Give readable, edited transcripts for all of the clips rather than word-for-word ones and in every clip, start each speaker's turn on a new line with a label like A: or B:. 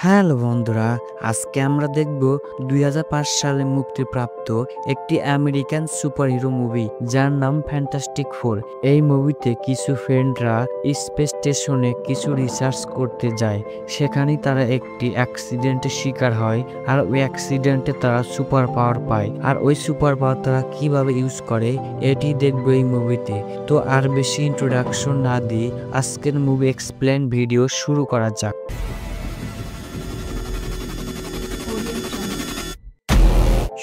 A: Hello বন্ধুরা, আজকে আমরা দেখব ২০০৫ সালে মুক্তিপ্রাপ্ত একটি আমেরিকান সুপারহিরো মুভি যার নাম ফ্যান্টাস্টিক ফোর। এই মুভিতে কিছু ফ্রেন্ডরা স্পেস স্টেশনে কিছু রিসার্চ করতে যায়। সেখানে তারা একটি অ্যাক্সিডেন্টের শিকার হয়, আর ওই অ্যাক্সিডেন্টে তারা সুপার পাওয়ার পায়। আর ওই সুপার পাওয়ার তারা কিভাবে ইউজ করে এটি দেখবো এই মুভিতে। তো আর বেশি ইন্ট্রোডাকশন না দিয়ে আজকের মুভি এক্সপ্লেন ভিডিও শুরু করা যাক।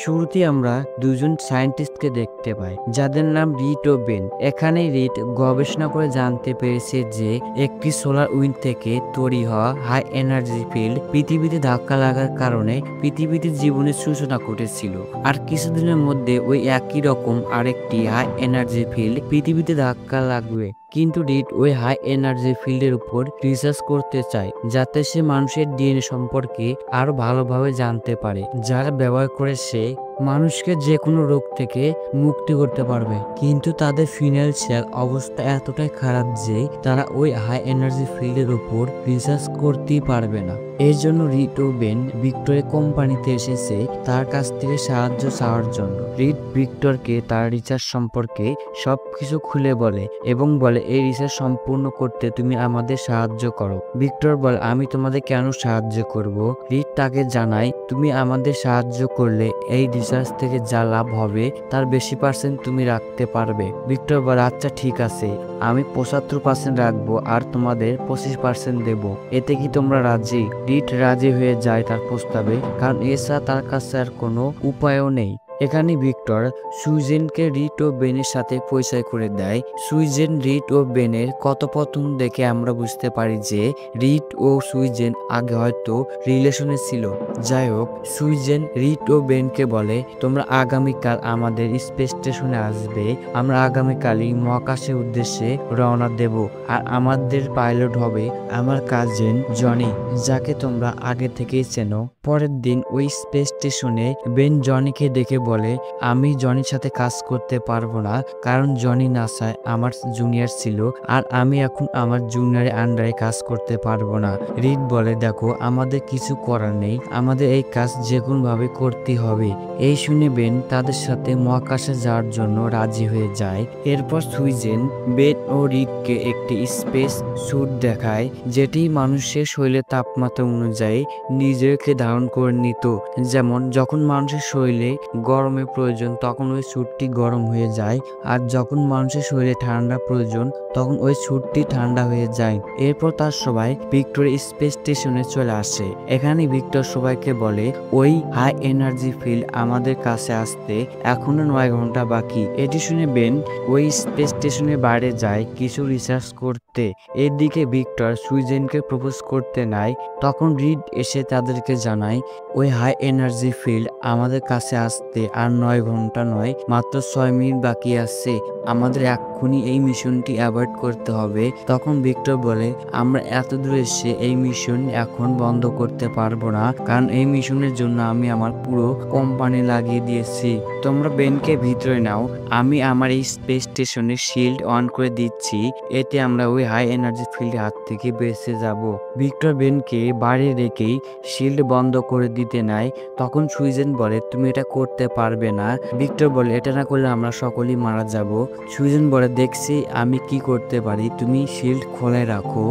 A: শুরুতে আমরা দুজন সায়েন্টিস্টকে দেখতে পাই যাদের নাম রিড ও বেন। এখানে রিড গবেষণা করে জানতে পেরেছে যে একটি সোলার উইন্ড থেকে তৈরি হওয়া হাই এনার্জি ফিল্ড পৃথিবীতে ধাক্কা লাগার কারণে পৃথিবীতে জীবনের সূচনা ঘটেছিল। আর কিছুদিনের মধ্যে ওই একই রকম আরেকটি হাই এনার্জি ফিল্ড পৃথিবীতে ধাক্কা লাগবে। কিন্তু রিড ওই হাই এনার্জি ফিল্ডের উপর রিসার্চ করতে চায় যাতে সে মানুষের ডিএনএ সম্পর্কে আরো ভালোভাবে জানতে পারে, যার ব্যবহার করে সে মানুষকে যে কোনো রোগ থেকে মুক্তি করতে পারবে। কিন্তু তাদের ফিনান্সিয়াল অবস্থা এতটাই খারাপ যে তারা ওই হাই এনার্জি ফিল্ডের উপর রিসার্চ করতেই পারবে না। এই জন্য রিড ও বেন ভিক্টরের কোম্পানিতে এসেছে তার কাছ থেকে সাহায্য চাওয়ার জন্য। রিড ভিক্টরকে তার রিসার্চ সম্পর্কে সবকিছু খুলে বলে এবং বলে এই রিসার্চ সম্পূর্ণ করতে তুমি আমাদের সাহায্য করো। ভিক্টর বলে আমি তোমাদের কেন সাহায্য করব। রিড তাকে জানায় তুমি আমাদের সাহায্য করলে এই রিসার্চ থেকে যা লাভ হবে তার বেশি পার্সেন্ট তুমি রাখতে পারবে। ভিক্টর বলে আচ্ছা ঠিক আছে, আমি ৭৫% রাখবো আর তোমাদের ২৫% দেব। এতে কি তোমরা রাজি? রিড রাজি হয়ে যায় তার প্রস্তাবে, কারণ এছাড়া তার কাছে আর কোনো উপায়ও নেই। এখানে ভিক্টর সুইজেনকে রিড ও বেনের সাথে পরিচয় করে দেয়। সুইজেন রিড ও বেনের কথোপকথন দেখে আমরা বুঝতে পারি যে রিড ও সুইজেন আগে হয়তো রিলেশনে ছিল। যাই হোক, সুইজেন রিড ও বেনকে বলে তোমরা আগামীকাল আমাদের স্পেস স্টেশনে আসবে। আমরা আগামীকালই মহাকাশের উদ্দেশ্যে রওনা দেব। আর আমাদের পাইলট হবে আমার কাজিন জনি, যাকে তোমরা আগে থেকেই চেনো। পরের দিন ওই স্পেস স্টেশনে বেন জনিকে দেখে বলে আমি জনির সাথে কাজ করতে পারবো না, কারণ জনি নাসায় আমার জুনিয়র ছিল আর আমি এখন আমার জুনিয়রের আন্ডারে কাজ করতে পারবো না। রিড বলে দেখো আমাদের কিছু করার নেই, আমাদের এই কাজ যে কোনো ভাবে করতে হবে। এই শুনে বেন তাদের সাথে মহাকাশে যাওয়ার জন্য রাজি হয়ে যায়। এরপর সুইজেন বেন ও রিডকে একটি স্পেস স্যুট দেখায় যেটি মানুষের শরীরের তাপমাত্রা অনুযায়ী নিজেকে ধারণ করে নিত। যেমন যখন মানুষের শরীরে গরমের প্রয়োজন তখন ওই স্যুটটি গরম হয়ে যায়, আর যখন মানুষের শরীরে ঠান্ডা প্রয়োজন তখন ওই স্যুটটি ঠান্ডা হয়ে যায়। এরপর তার সবাই ভিক্টরের স্পেস স্টেশনে চলে আসে। এখানে ভিক্টর সবাইকে বলে ওই হাই এনার্জি ফিল্ড আমাদের কাছে আসতে এখনো ৯ ঘন্টা বাকি। এটি শুনে বেন ওই স্পেস স্টেশনের বাইরে যায় কিছু রিসার্চ করতে। এদিকে ভিক্টর সুইজেনকে প্রপোজ করতে নেয়। তখন রিড এসে তাদেরকে জানায় ওই হাই এনার্জি ফিল্ড আমাদের কাছে আসতে আর ৯ ঘন্টা নয়, মাত্র ৬ মিনিট বাকি আছে। আমাদের এক্ষুনি এই মিশনটি অ্যাভয়েড করতে হবে। তখন ভিক্টর বলে আমরা এত দূর এসে এই মিশন এখন বন্ধ করতে পারবো না, কারণ এই মিশনের জন্য আমি আমার পুরো কোম্পানি লাগিয়ে দিয়েছি। তোমরা বেনকে ভিতরে নাও, আমি আমার এই স্পেস স্টেশনের শিল্ড অন করে দিচ্ছি। এতে আমরা ওই হাই এনার্জি ফিল্ডের হাত থেকে বেঁচে যাব। ভিক্টর বেনকে বাইরে রেখেই শিল্ড বন্ধ করে দিতে নেয়। তখন সুইজেন বলে তুমি এটা করতে পারবে না। ভিক্টর বলে এটা না করলে আমরা সকলেই মারা যাব। সুইজেন বলে দেখছি আমি কি করতে পারি, তুমি শিল্ড খোলা রাখো।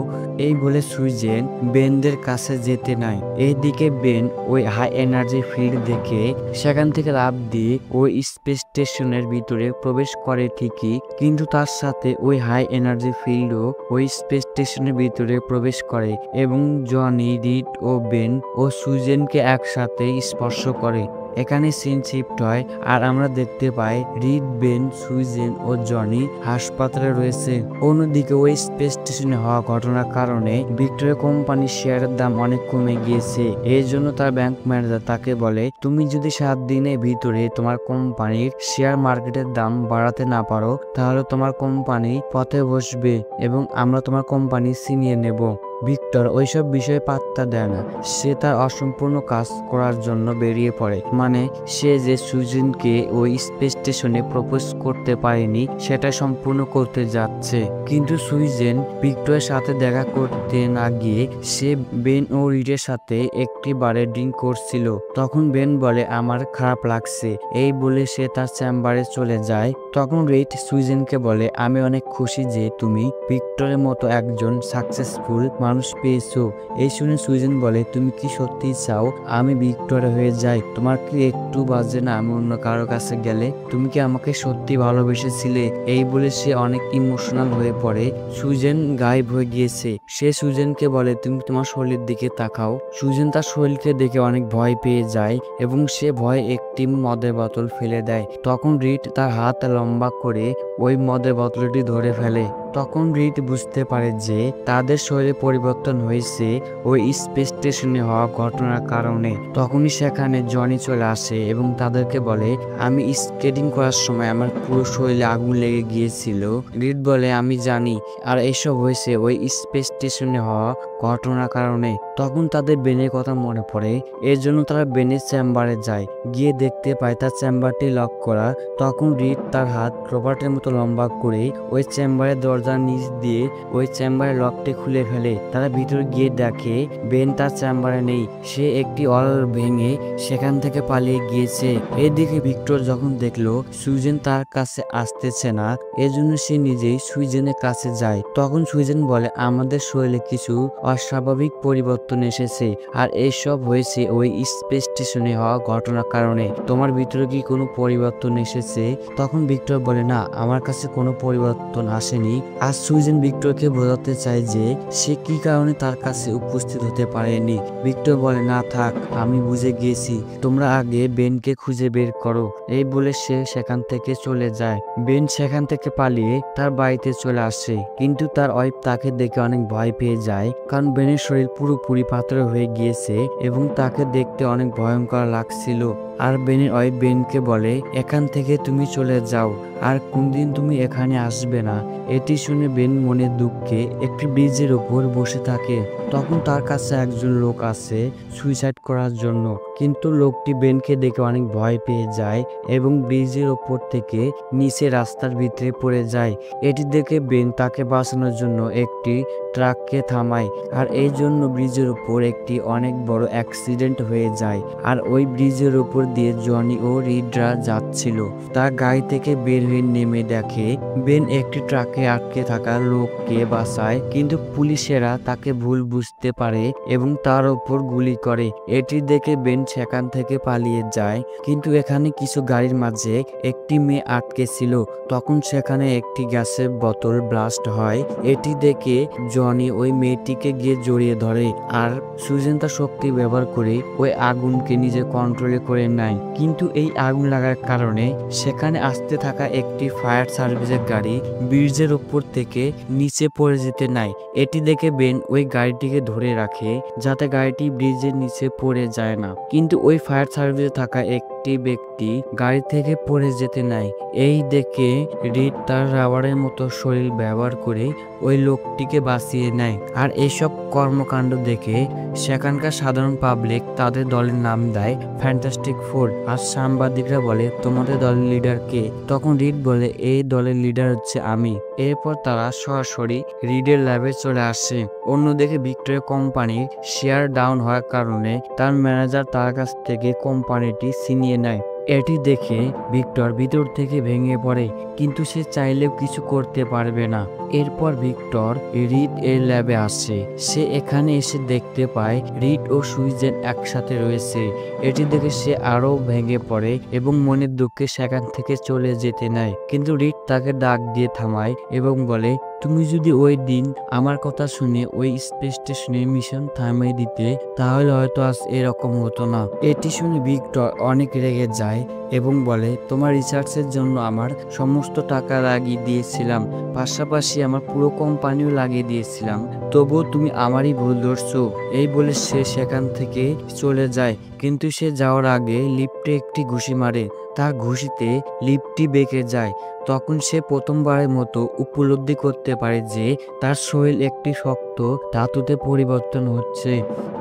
A: এই বলে সুইজেন বেনদের কাছে যেতে নাই। এইদিকে বেন ওই হাই এনার্জি ফিল্ড দেখে সেখান থেকে লাফ দিয়ে ওই স্পেস স্টেশনের ভিতরে প্রবেশ করে ঠিকই, কিন্তু তার সাথে ওই হাই এনার্জি ফিল্ডও ওই স্পেস স্টেশনের ভিতরে প্রবেশ করে এবং জনি, রিড ও বেন ও সুইজেনকে একসাথে স্পর্শ করে। এখানে সিন শিফট হয় আর আমরা দেখতে পাই রিড, বেন, সুইজেন ও জনি হাসপাতালে রয়েছে। অন্যদিকে ওই স্পেস স্টেশনে হওয়া ঘটনার কারণে ভিক্টরের কোম্পানির শেয়ারের দাম অনেক কমে গিয়েছে। এই জন্য তার ব্যাংক ম্যানেজার তাকে বলে তুমি যদি ৭ দিনের ভিতরে তোমার কোম্পানির শেয়ার মার্কেটের দাম বাড়াতে না পারো তাহলে তোমার কোম্পানি পথে বসবে এবং আমরা তোমার কোম্পানি ছিনিয়ে নেব। ভিক্টর ওইসব বিষয়ে পাত্তা দেয় না। সে তার অসম্পূর্ণ কাজ করার জন্য বেরিয়ে পড়ে। মানে সে যে সুজিনকে ওই স্পেস স্টেশনে প্রপোজ করতে পারেনি সেটা সম্পূর্ণ করতে যাচ্ছে। কিন্তু সুইজেন ভিক্টরের সাথে দেখা করতে না গিয়ে সে বেন ও রিডের সাথে একটি বারে ড্রিঙ্ক করছিল। তখন বেন বলে আমার খারাপ লাগছে, এই বলে সে তার চেম্বারে চলে যায়। তখন রিড সুইজেনকে বলে আমি অনেক খুশি যে তুমি ভিক্টরের মতো একজন সাকসেসফুল মানুষ পেয়েছো। এই শুনে সুইজেন বলে তুমি কি সত্যি চাও আমি ভিক্টর হয়ে যাই? তোমার কি একটু বাজে না আমি অন্য কারো কাছে গেলে? তুমি কি আমাকে সত্যি ভালোবেসেছিলে? এই বলে সে অনেক ইমোশনাল হয়ে পড়ে। সুইজেন গায়েব হয়ে গিয়েছে। সে সুইজেনকে বলে তুমি তোমার শরীরের দিকে তাকাও। সুইজেন তার শরীরকে দেখে অনেক ভয় পেয়ে যায় এবং সে ভয়ে একটি মদের বোতল ফেলে দেয়। তখন রিড তার হাত লম্বা করে ওই মদের বোতলটি ধরে ফেলে। তখন রিড বুঝতে পারে যে তাদের শরীরে পরিবর্তন হয়েছে ওই স্পেস স্টেশনে হওয়া ঘটনার কারণে। তখনই সেখানে জনি চলে আসে এবং তাদেরকে বলে আমি স্কেটিং করার সময় আমার পুরো শরীরে আগুন লেগে গিয়েছিল। রিড বলে আমি জানি, আর এইসব হয়েছে ওই স্পেস স্টেশনে হওয়া ঘটনার কারণে। তখন তাদের বেনের কথা মনে পড়ে, এর জন্য তারা বেনের চেম্বারে যায়। গিয়ে দেখতে পায় তার চেম্বারটি লক করা। তখন রিড তার হাত রবার্টের মতো লম্বা করে ওই চেম্বারের দরজার নিচ দিয়ে ওই চেম্বারের লকটি খুলে ফেলে। তারা ভিতরে গিয়ে দেখে বেন তার চেম্বারে নেই, সে একটি ওয়াল ভেঙে সেখান থেকে পালিয়ে গিয়েছে। এদিকে ভিক্টর যখন দেখলো সুইজেন তার কাছে আসতেছে না, এজন্য সে নিজেই সুইজেনের কাছে যায়। তখন সুইজেন বলে আমাদের শরীরে কিছু অস্বাভাবিক পরিবর্তন এসেছে, আর এইসব হয়েছে ওই স্পেস স্টেশনে হওয়া ঘটনার কারণে। তোমার ভিতরে কি কোনো পরিবর্তন এসেছে? তখন ভিক্টর বলে না, আমার কাছে কোনো পরিবর্তন আসেনি। আর সুইজেন ভিক্টরকে বোঝাতে চায় যে সে কি কারণে তার কাছে উপস্থিত হতে পারেনি। ভিক্টর বলে না থাক, আমি বুঝে গিয়েছি, তোমরা আগে বেনকে খুঁজে বের করো। এই বলে সে সেখান থেকে চলে যায়। বেন সেখান থেকে পালিয়ে তার বাড়িতে চলে আসে, কিন্তু তার ওয়াইফ তাকে দেখে অনেক ভয় পেয়ে যায়, কারণ বেনের শরীর পুরোপুরি পাথরে হয়ে গিয়েছে এবং তাকে দেখতে অনেক ভয়ঙ্কর লাগছিল। আর বেনের ওয়াইফ বেনকে বলে এখান থেকে তুমি চলে যাও, আর কোনদিন তুমি এখানে আসবে না। এটি শুনে বেন মনের দুঃখে একটি ব্রিজের উপর বসে থাকে। তখন তার কাছে একজন লোক আসে সুইসাইড করার জন্য, কিন্তু লোকটি বেনকে দেখে অনেক ভয় পেয়ে যায় এবং ব্রিজের ওপর থেকে নিচে রাস্তার ভিতরে পড়ে যায়। এটি দেখে বেন তাকে বাঁচানোর জন্য একটি ট্রাককে থামায়, আর এই জন্য ব্রিজের উপর একটি অনেক বড় অ্যাক্সিডেন্ট হয়ে যায়। আর ওই ব্রিজের উপর দিয়ে জনি ও রিডরা যাচ্ছিল। তার গাড়ি থেকে বের হয়ে নেমে দেখে বেন একটি ট্রাকে আটকে থাকা লোককে বাঁচায়, কিন্তু পুলিশেরা তাকে ভুল বুঝতে পারে এবং তার উপর গুলি করে। এটি দেখে বেন সেখান থেকে পালিয়ে যায়, কিন্তু এখানে কিছু গাড়ির মাঝে একটি মেয়ে আটকে ছিল। তখন সেখানে একটি গ্যাসের বোতল ব্লাস্ট হয়। এটি দেখে জনি ওই মেয়েটিকে গিয়ে জড়িয়ে ধরে, আর সুজেন তার শক্তি ব্যবহার করে ওই আগুনকে নিজে কন্ট্রোলে করে নেয়। কিন্তু এই আগুন লাগার কারণে সেখানে আসতে থাকা একটি ফায়ার সার্ভিসের গাড়ি ব্রিজের উপর থেকে নিচে পড়ে যেতে নেয়। এটি দেখে বেন ওই গাড়িটিকে ধরে রাখে যাতে গাড়িটি ব্রিজের নিচে পড়ে যায় না, কিন্তু ওই ফায়ার সার্ভিসে থাকা একটি ব্যক্তি গাড়ি থেকে পড়ে যেতে নেয়। এই দেখে রিড তার রাবারের মতো শরীর ব্যবহার করে ওই লোকটিকে বাঁচিয়ে নেয়। আর এইসব কর্মকাণ্ড দেখে সেখানকার সাধারণ পাবলিক তাদের দলের নাম দেয় ফ্যান্টাস্টিক ফোর। আর সাংবাদিকরা বলে তোমাদের দলের লিডার কে? তখন রিড বলে এই দলের লিডার হচ্ছে আমি। এরপর তারা সরাসরি রিডের ল্যাবে চলে আসে। অন্যদিকে ভিক্টরের কোম্পানির শেয়ার ডাউন হওয়ার কারণে তার ম্যানেজার তার কাছ থেকে কোম্পানিটি ছিনিয়ে নেয়। এটি দেখে ভিক্টর ভিতর থেকে ভেঙে পড়ে, কিন্তু সে চাইলেও কিছু করতে পারবে না। এরপর ভিক্টর রিড এর ল্যাবে আসে। সে এখানে এসে দেখতে পায় রিড ও সুইজেন একসাথে রয়েছে। এটি দেখে সে আরো ভেঙে পড়ে এবং মনের দুঃখে সেখান থেকে চলে যেতে নেয়, কিন্তু রিড তাকে ডাক দিয়ে থামায় এবং বলে তুমি যদি ওই দিন আমার কথা শুনে ওই স্পেস স্টেশনে মিশন থামিয়ে দিতে তাহলে হয়তো আজ এরকম হতো না। এটি শুনে ভিক্টর অনেক রেগে যায় এবং বলে তোমার রিসার্চের জন্য আমার সমস্ত টাকা লাগিয়ে দিয়েছিলাম, পাশাপাশি আমার পুরো কোম্পানিও লাগিয়ে দিয়েছিলাম, তবুও তুমি আমারই ভুল ধরছো। এই বলে সে সেখান থেকে চলে যায়, কিন্তু সে যাওয়ার আগে লিফটে একটি ঘুষি মারে। তার ঘুষিতে লিফটটি বেঁকে যায়। তখন সে প্রথমবারের মতো উপলব্ধি করতে পারে যে তার শরীর একটি শক্ত ধাতুতে পরিবর্তন হচ্ছে।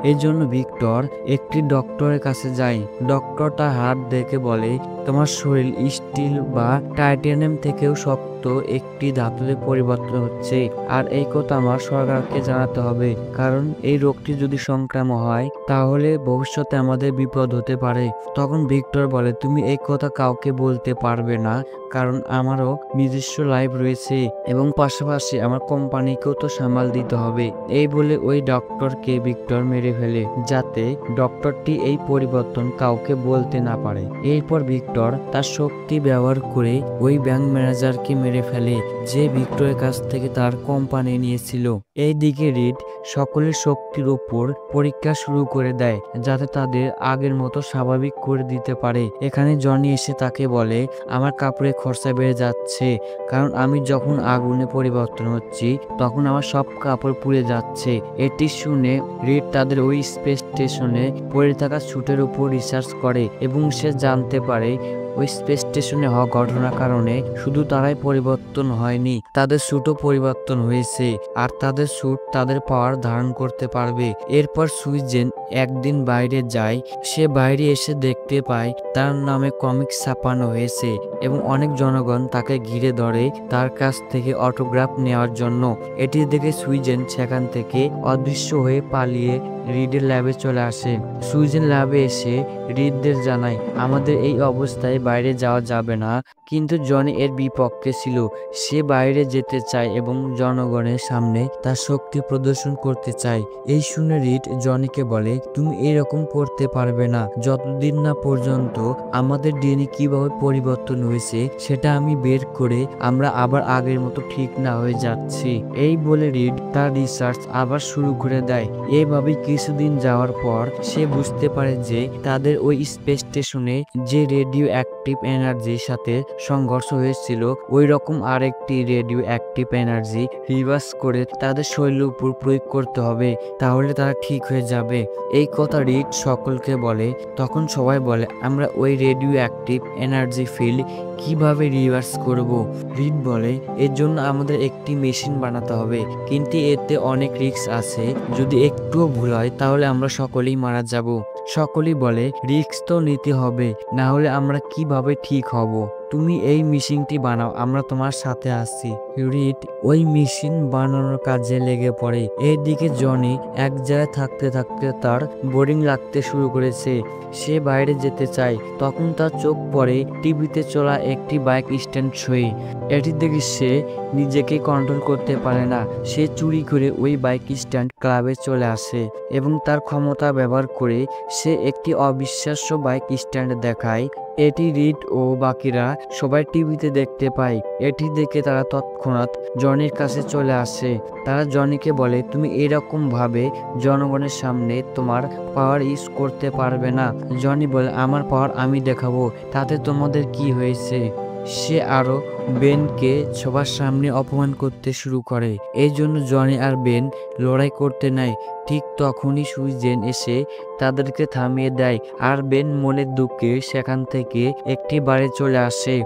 A: এই জন্য ভিক্টর একটি ডক্টরের কাছে যায়। ডক্টর তার হাত দেখে বলে, তোমার শরীর স্টিল বা টাইটানিয়াম থেকেও শক্ত একটি ধাতুতে পরিবর্তন হচ্ছে, আর এই কথা আমার সরকারকে জানাতে হবে, কারণ এই রোগটি যদি সংক্রামক হয় তাহলে ভবিষ্যতে আমাদের বিপদ হতে পারে। তখন ভিক্টর বলে, তুমি এই কথা কাউকে বলতে পারবে না, কারণ আমারও নিজস্ব লাইফ রয়েছে এবং পাশাপাশি আমার কোম্পানিকেও তো সামাল দিতে হবে। এই বলে ওই ডক্টরকে ভিক্টর মেরে ফেলে, যাতে ডক্টরটি এই পরিবর্তন কাউকে বলতে না পারে। এরপর ভিক্টর তার শক্তি ব্যবহার করে ওই ব্যাংক ম্যানেজারকে মেরে ফেলে, যে ভিক্টরের কাছ থেকে তার কোম্পানি নিয়েছিল। এইদিকে রিড সকলের শক্তির উপর পরীক্ষা শুরু করে দেয়, যাতে তাদের আগের মতো স্বাভাবিক করে দিতে পারে। এখানে জনি এসে তাকে বলে, আমার কাপড়ে খরচা বেড়ে যাচ্ছে, কারণ আমি যখন আগুনে পরিবর্তন হচ্ছি তখন আমার সব কাপড় পুড়ে যাচ্ছে। এটি শুনে রিড তাদের ওই স্পেস স্টেশনে পড়ে থাকা স্যুটের উপর রিসার্চ করে এবং সে জানতে পারে ওই স্পেস স্টেশনে হওয়া ঘটনার কারণে শুধু তারাই পরিবর্তন হয়নি, তাদের স্যুটও পরিবর্তন হয়েছে, আর তাদের স্যুট তাদের পাওয়ার ধারণ করতে পারবে। এরপর সুইজেন একদিন বাইরে যায়। সে বাইরে এসে দেখতে পায় তার নামে কমিক ছাপানো হয়েছে এবং অনেক জনগণ তাকে ঘিরে ধরে তার কাছ থেকে অটোগ্রাফ নেওয়ার জন্য। এটি দেখে সুইজেন সেখান থেকে অদৃশ্য হয়ে পালিয়ে রিডের ল্যাবে চলে আসে। সুইজেন ল্যাবে এসে রিডদের জানায়, আমাদের এই অবস্থায় বাইরে যাওয়া যাবে না, কিন্তু জনি এর বিপক্ষে ছিল। সে বাইরে যেতে চায় এবং জনগণের সামনে তার শক্তি প্রদর্শন করতে চায়। এই শুনে রিড জনিকে বলে, তুমি এরকম করতে পারবে না যতদিন না পর্যন্ত আমাদের ডিএনএ কিভাবে পরিবর্তন হয়েছে সেটা আমি বের করে আমরা আবার আগের মতো ঠিক না হয়ে যাচ্ছি। এই বলে রিড তার রিসার্চ আবার শুরু করে দেয়। এইভাবে কিছুদিন যাওয়ার পর সে বুঝতে পারে যে তাদের ওই স্পেস স্টেশনে যে রেডিও অ্যাক্টিভ এনার্জির সাথে সংঘর্ষ হয়েছিল, ওই রকম আরেকটি রেডিও অ্যাক্টিভ এনার্জি রিভার্স করে তাদের শরীরের উপর প্রয়োগ করতে হবে, তাহলে তারা ঠিক হয়ে যাবে। এই কথা রিড সকলকে বলে। তখন সবাই বলে, আমরা ওই রেডিও অ্যাক্টিভ এনার্জি ফিল্ড কিভাবে রিভার্স করব? রিড বলে, এর জন্য আমাদের একটি মেশিন বানাতে হবে, কিন্তু এতে অনেক রিস্ক আছে, যদি একটুও ভুল হয় তাহলে আমরা সকলেই মারা যাব। সকলেই বলে, রিস্ক তো নিতে হবে, না হলে আমরা কিভাবে ঠিক হব? তুমি এই মেশিনটি বানাও, আমরা তোমার সাথে আছি। রিড ওই মেশিন বানানোর কাজে লেগে পড়ে। এইদিকে জনি এক জায়গায় থাকতে থাকতে তার বোরিং লাগতে শুরু করেছে। সে বাইরে যেতে চায়। তখন তার চোখ পড়ে টিভিতে চলা একটি বাইক স্ট্যান্ড শোয়ে। এটি দেখে সে নিজেকে কন্ট্রোল করতে পারে না। সে চুরি করে ওই বাইক স্ট্যান্ড ক্লাবে চলে আসে এবং তার ক্ষমতা ব্যবহার করে সে একটি অবিশ্বাস্য বাইক স্ট্যান্ড দেখায়। এটি রিড ও বাকিরা সবাই টিভিতে দেখতে পায়। এটি দেখে তারা তৎক্ষণাৎ জনির কাছে চলে আসে। তারা জনিকে বলে, তুমি এরকম ভাবে জনগণের সামনে তোমার পাওয়ার ইউজ করতে পারবে না। জনি বলে, আমার পাওয়ার আমি দেখাবো, তাতে তোমাদের কি হয়েছে? সে আরো বেনকে সবার সামনে অপমান করতে শুরু করে। এই জন্য জনি আর বেন লড়াই করতে নেয়। ঠিক তখনই সুইজেন এসে তাদেরকে থামিয়ে দেয়, আর বেন মনের দুঃখে সেখান থেকে একটি বাড়ি চলে আসে।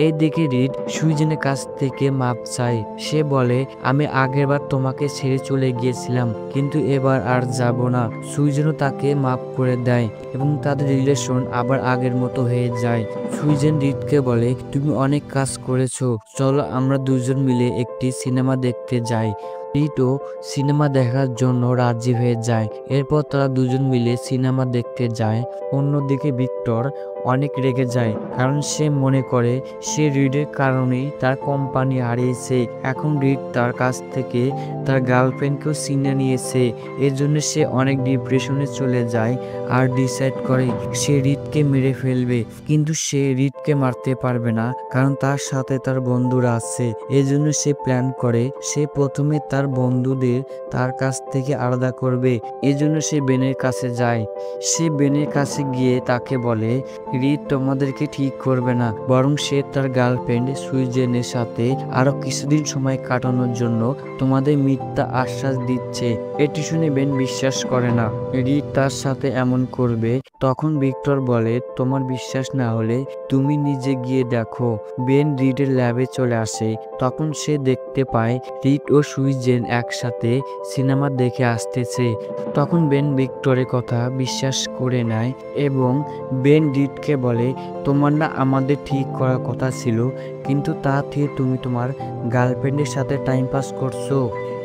A: এইদিকে রিড সুইজেনের কাছ থেকে মাপ চায়। সে বলে, আমি আগেরবার তোমাকে ছেড়ে চলে গিয়েছিলাম, কিন্তু এবার আর যাব না। সুইজেনও তাকে মাপ করে দেয় এবং তাদের রিলেশন আবার আগের মতো হয়ে যায়। সুইজেন রিডকে বলে, তুমি অনেক কাজ করেছো, চলো আমরা দুজন মিলে একটি সিনেমা দেখতে যাই। রিডও সিনেমা দেখার জন্য রাজি হয়ে যায়। এরপর তারা দুজন মিলে সিনেমা দেখতে যায়। অন্যদিকে ভিক্টর অনেক রেগে যায়, কারণ সে মনে করে সে রিডের কারণেই তার কোম্পানি হারিয়েছে। এখন রিড তার কাছ থেকে তার গার্লফ্রেন্ডকেও ছিনিয়ে নিয়েছে। এর জন্য সে অনেক ডিপ্রেশনে চলে যায় আর ডিসাইড করে সে রিডকে মেরে ফেলবে। কিন্তু সে রিডকে মারতে পারবে না, কারণ তার সাথে তার বন্ধুরা আছে। এজন্য সে প্ল্যান করে সে প্রথমে তার বন্ধুদের তার কাছ থেকে আলাদা করবে। এজন্য সে বেনের কাছে যায়। সে বেনের কাছে গিয়ে তাকে বলে, রিড তোমাদেরকে ঠিক করবে না, বরং সে তার গার্লফ্রেন্ড সুইজেনের সাথে আরো কিছুদিন সময় কাটানোর জন্য তোমাদের মিথ্যা আশ্বাস দিচ্ছে। এটি শুনে বেন বিশ্বাস করে না রিড তার সাথে এমন করবে। তখন ভিক্টর বলে, তোমার বিশ্বাস না হলে তুমি নিজে গিয়ে দেখো। বেন রিডের ল্যাবে চলে আসে। তখন সে দেখতে পায় রিড ও সুইজেন একসাথে সিনেমা দেখে আসতেছে। তখন বেন ভিক্টরের কথা বিশ্বাস করে নেয় এবং বেন রিডকে বলে, তোমার না আমাদের ঠিক করার কথা ছিল, কিন্তু তা থেকে তুমি তোমার গার্লফ্রেন্ডের সাথে টাইম পাস করছো।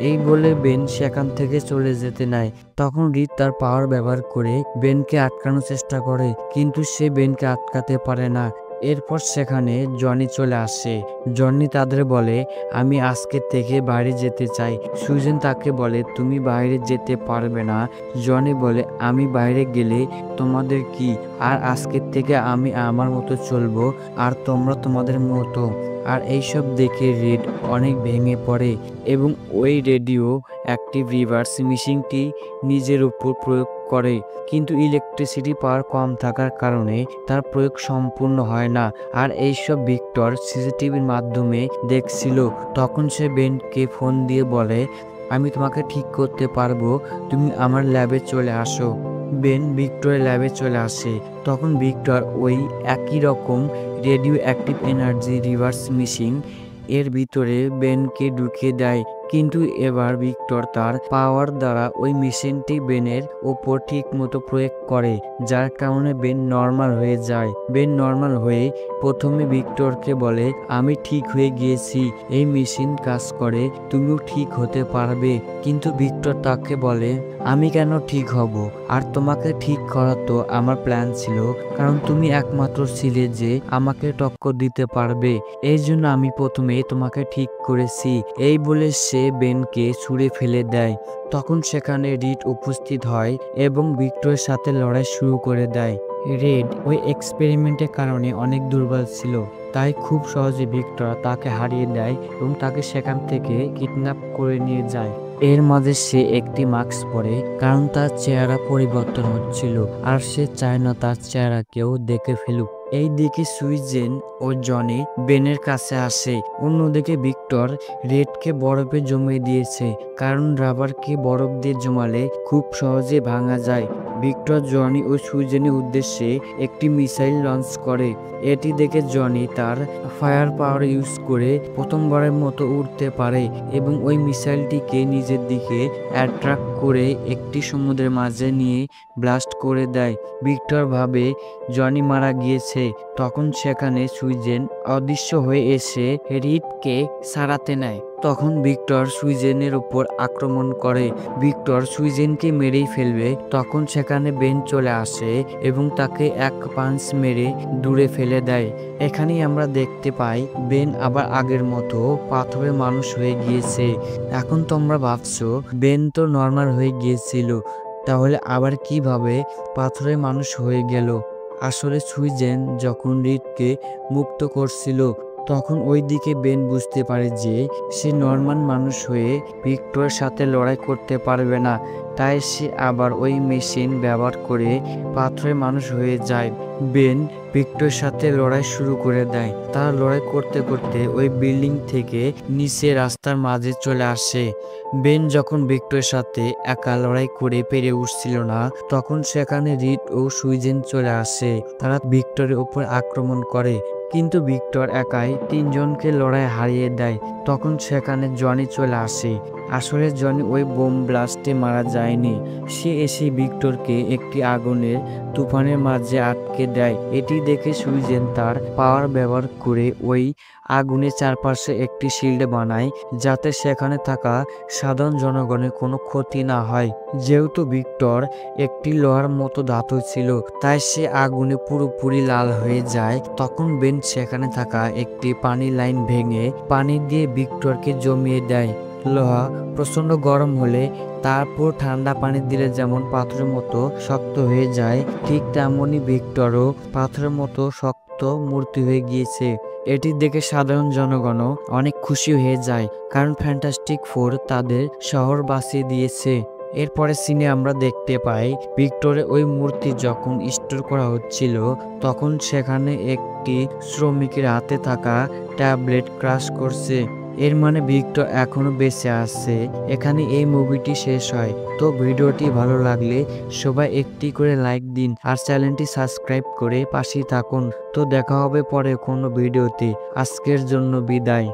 A: এই বলে বেন সেখান থেকে চলে যেতে নেয়। তখন রিড তার পাওয়ার ব্যবহার করে বেনকে আটকানোর চেষ্টা করে, কিন্তু সে বেনকে আটকাতে পারে না। এরপর সেখানে জনি চলে আসে। জনি তাদের বলে, আমি আজকে থেকে বাইরে যেতে চাই। সুইজেন তাকে বলে, তুমি বাইরে যেতে পারবে না। জনি বলে, আমি বাইরে গেলে তোমাদের কি, আর আজকের থেকে আমি আমার মতো চলবো আর তোমরা তোমাদের মতো। আর এইসব দেখে রিড অনেক ভেঙে পড়ে এবং ওই রেডিও অ্যাক্টিভ রিভার্স মিশিংটি নিজের উপর প্রয়োগ করে, কিন্তু ইলেকট্রিসিটি পাওয়ার কম থাকার কারণে তার প্রয়োগ সম্পূর্ণ হয় না। আর এইসব ভিক্টর সিসিটিভির মাধ্যমে দেখছিল। তখন সে বেনকে ফোন দিয়ে বলে, আমি তোমাকে ঠিক করতে পারবো, তুমি আমার ল্যাবে চলে আসো। বেন ভিক্টরের ল্যাবে চলে আসে। তখন ভিক্টর ওই একই রকম radioactive energy reverse missing এর ভিতরে বেনকে ঢুকিয়ে দেয়, কিন্তু এবার ভিক্টর তার পাওয়ার দ্বারা ওই মেশিনটি বেনের ওপর ঠিক মতো প্রয়োগ করে, যার কারণে বেন নর্মাল হয়ে যায়। বেন নর্মাল হয়ে প্রথমে ভিক্টরকে বলে, আমি ঠিক হয়ে গিয়েছি, এই মেশিন কাজ করে, তুমিও ঠিক হতে পারবে। কিন্তু ভিক্টর তাকে বলে, আমি কেন ঠিক হব, আর তোমাকে ঠিক করা তো আমার প্ল্যান ছিল, কারণ তুমি একমাত্র ছিলে যে আমাকে টক্কর দিতে পারবে, এই জন্য আমি প্রথমে তোমাকে ঠিক করেছি। এই বলে সে বেনকে ছুঁড়ে ফেলে দেয়। তখন সেখানে রিড উপস্থিত হয় এবং ভিক্টরের সাথে লড়াই শুরু করে দেয়। রেড ওই এক্সপেরিমেন্টের কারণে অনেক দুর্বল ছিল, তাই খুব সহজে ভিক্টর তাকে হারিয়ে দেয় এবং তাকে সেখান থেকে কিডন্যাপ করে নিয়ে যায়। এর মাঝে সে একটি মাস্ক পরে, কারণ তার চেহারা পরিবর্তন হচ্ছিল আর সে চায় না তার চেহারা কেউ দেখে ফেলুক। এই দিকে সুইজেন ও জনি বেনের কাছে আসে। অন্যদিকে ভিক্টর রেডকে বরফে জমিয়ে দিয়েছে, কারণ রাবারকে বরফ দিয়ে জমালে খুব সহজে ভাঙা যায়। ভিক্টর জনি ও সুইজেনের উদ্দেশ্যে একটি মিসাইল লঞ্চ করে। এটি দেখে জনি তার ফায়ার পাওয়ার ইউজ করে প্রথমবারের মতো উঠতে পারে এবং ওই মিসাইলটিকে নিজের দিকে অ্যাট্রাক্ট করে একটি সমুদ্রের মাঝে নিয়ে ব্লাস্ট করে দেয়। ভিক্টর ভাবে জনি মারা গিয়েছে। তখন সেখানে সুইজেন অদৃশ্য হয়ে এসে রিডকে সারাতে নেয়। তখন ভিক্টর সুইজেনের উপর আক্রমণ করে। ভিক্টর সুইজেনকে মেরেই ফেলবে, তখন সেখানে বেন চলে আসে এবং তাকে এক পাঞ্চ মেরে দূরে ফেলে দেয়। এখানেই আমরা দেখতে পাই বেন আবার আগের মতো পাথরের মানুষ হয়ে গিয়েছে। এখন তোমরা ভাবছো বেন তো নর্মাল হয়ে গিয়েছিল, তাহলে আবার কিভাবে পাথরের মানুষ হয়ে গেল? আসলে সুইজেন যখন রিডকে মুক্ত করছিল, তখন ওই দিকে বেন বুঝতে পারে যে সে নর্মাল মানুষ হয়ে ভিক্টরের সাথে লড়াই করতে পারবে না, তাই সে আবার ওই মেশিন ব্যবহার করে পাথরের মানুষ হয়ে যায়। বেন ভিক্টরের সাথে লড়াই শুরু করে দেয়। তারা লড়াই করতে করতে ওই বিল্ডিং থেকে নিচে রাস্তার মাঝে চলে আসে। বেন যখন ভিক্টরের সাথে একা লড়াই করে পেরে উঠছিল না, তখন সেখানে রিড ও সুইজেন চলে আসে। তারা ভিক্টরের উপর আক্রমণ করে, কিন্তু ভিক্টর একাই তিনজনকে লড়াই হারিয়ে দেয়। তখন সেখানে জনি চলে আসে। আসলে জনি ওই বোম ব্লাস্টে মারা যায়নি, সে এসে ভিক্টরকে একটি আগুনের তুফানের মাঝে আটকে দেয়। এটি দেখে সুইজেন তার পাওয়ার ব্যবহার করে ওই আগুনের চারপাশে একটি শিল্ড বানায়, যাতে সেখানে থাকা সাধারণ জনগণের কোনো ক্ষতি না হয়। যেহেতু ভিক্টর একটি লোহার মতো ধাতু ছিল, তাই সে আগুনে পুরোপুরি লাল হয়ে যায়। তখন বেন সেখানে থাকা একটি পানি লাইন ভেঙে পানি দিয়ে ভিক্টরকে জমিয়ে দেয়। লোহা প্রচন্ড গরম হলে তারপর ঠান্ডা পানি দিলে যেমন পাথরের মতো শক্ত হয়ে যায়, ঠিক তেমনই ভিক্টরও পাথরের মতো শক্ত মূর্তি হয়ে গিয়েছে। এটি দেখে সাধারণ জনগণও অনেক খুশি হয়ে যায়, কারণ ফ্যান্টাস্টিক ফোর তাদের শহর বাঁচিয়ে দিয়েছে। এরপরে সিনে আমরা দেখতে পাই ভিক্টরের ওই মূর্তি যখন স্টোর করা হচ্ছিল, তখন সেখানে একটি শ্রমিকের হাতে থাকা ট্যাবলেট ক্রাশ করছে। এর মানে ভিক্টর এখনো বেঁচে আছে। এখানে এই মুভিটি শেষ হয়। তো ভিডিওটি ভালো লাগলে সবাই একটি করে লাইক দিন আর চ্যানেলটি সাবস্ক্রাইব করে পাশেই থাকুন। তো দেখা হবে পরে কোনো ভিডিওতে। আজকের জন্য বিদায়।